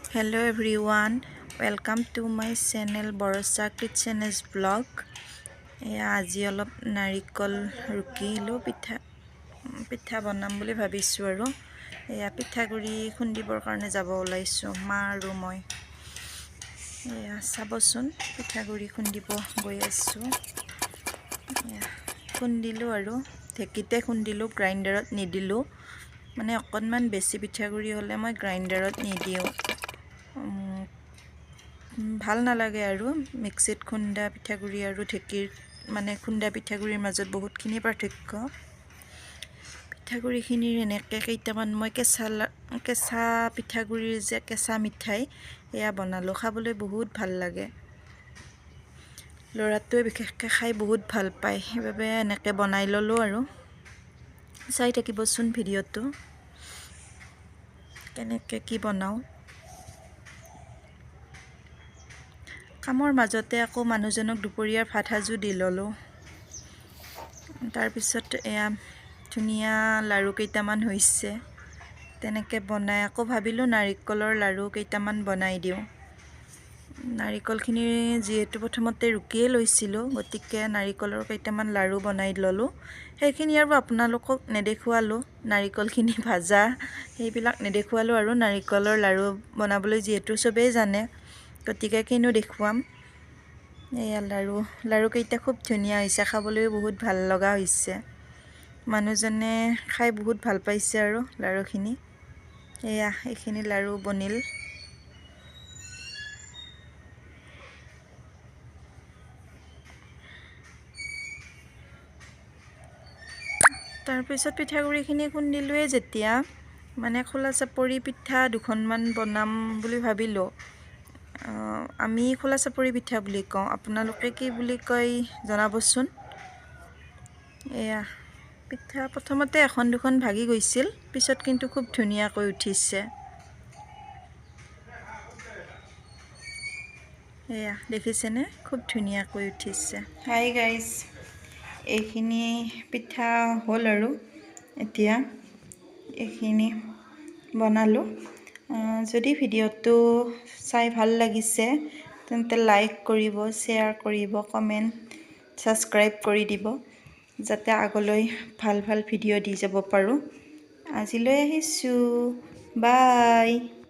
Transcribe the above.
Hello everyone, welcome to my channel Borosa kitchen&vlog. আজি অলপ নাৰিকল ৰুকিলো পিঠা বনাম বুলি ভাবিছো আৰু পিঠাগুৰি খুন্দিবৰ কাৰণে যাব ওলাইছো মা আৰু মই চাবচোন পিঠাগুৰি খুন্দিব গৈ আছো খুন্দিলো আৰু ঢেকিতে খুন্দিলো গ্ৰাইণ্ডাৰত নিদিলো মানে অকনমান বেছি পিঠাগুৰি হলে মই গ্ৰাইণ্ডাৰত নিদিও ভাল নালাগে আৰু মিক্সিত খুন্দা পিঠাগুৰি আৰু ঢেকিৰ মানে খুন্দা পিঠাগুৰিৰ মাজত বহুতখিনি পাৰ্থক্য পিঠাগুৰিখিনিৰ এনেকৈ কেইটামান মই কেঁচা পিঠাগুৰিৰ যে কেঁচা মিঠাই এয়া বনালোঁ খাবলৈ বহুত ভাল লাগে ল'ৰাটোৱে বিশেষকৈ খাই বহুত ভাল পায় সেইবাবে এনেকৈ বনাই ল'লোঁ আৰু চাই থাকিবচোন ভিডিঅ'টো কেনেকৈ কি বনাওঁ কামৰ মাজতে আকৌ মানুহজনক দুপৰীয়াৰ ভাত সাজু দি ল'লোঁ তাৰপিছত এয়া ধুনীয়া লাড়ু কেইটামান হৈছে তেনেকৈ বনাই আকৌ ভাবিলোঁ নাৰিকলৰ লাড়ু কেইটামান বনাই দিওঁ নাৰিকলখিনি যিহেতু প্ৰথমতে ৰুকিয়ে লৈছিলোঁ গতিকে নাৰিকলৰ কেইটামান লাড়ু বনাই ল'লোঁ সেইখিনি আৰু আপোনালোকক নেদেখুৱালোঁ নাৰিকলখিনি ভাজা সেইবিলাক নেদেখুৱালোঁ আৰু নাৰিকলৰ লাড়ু বনাবলৈ যিহেতু চবেই জানে গতিকে কিনো দেখুৱাম এয়া লাড়ু কেইটা খুব ধুনীয়া হৈছে খাবলৈও বহুত ভাল লগা হৈছে মানুহজনে খাই বহুত ভাল পাইছে আৰু লাড়ুখিনি এয়া এইখিনি লাড়ু বনিল তাৰপিছত পিঠাগুৰিখিনি খুন্দিলোৱে যেতিয়া মানে খোলা চাপৰি পিঠা দুখনমান বনাম বুলি ভাবিলোঁ আমি খোলা চাপৰি পিঠা বুলি কওঁ আপোনালোকে কি বুলি কয় জনাবচোন এয়া পিঠা প্ৰথমতে এখন দুখন ভাগি গৈছিল পিছত কিন্তু খুব ধুনীয়াকৈ উঠিছে এয়া দেখিছেনে খুব ধুনীয়াকৈ উঠিছে হাই গাইজ এইখিনি পিঠা হ'ল আৰু এতিয়া এইখিনি বনালোঁ যদি ভিডিঅ'টো চাই ভাল লাগিছে তেন্তে লাইক কৰিব শ্বেয়াৰ কৰিব কমেণ্ট ছাবস্ক্ৰাইব কৰি দিব যাতে আগলৈ ভাল ভাল ভিডিঅ' দি যাব পাৰোঁ আজিলৈ আহিছোঁ বাই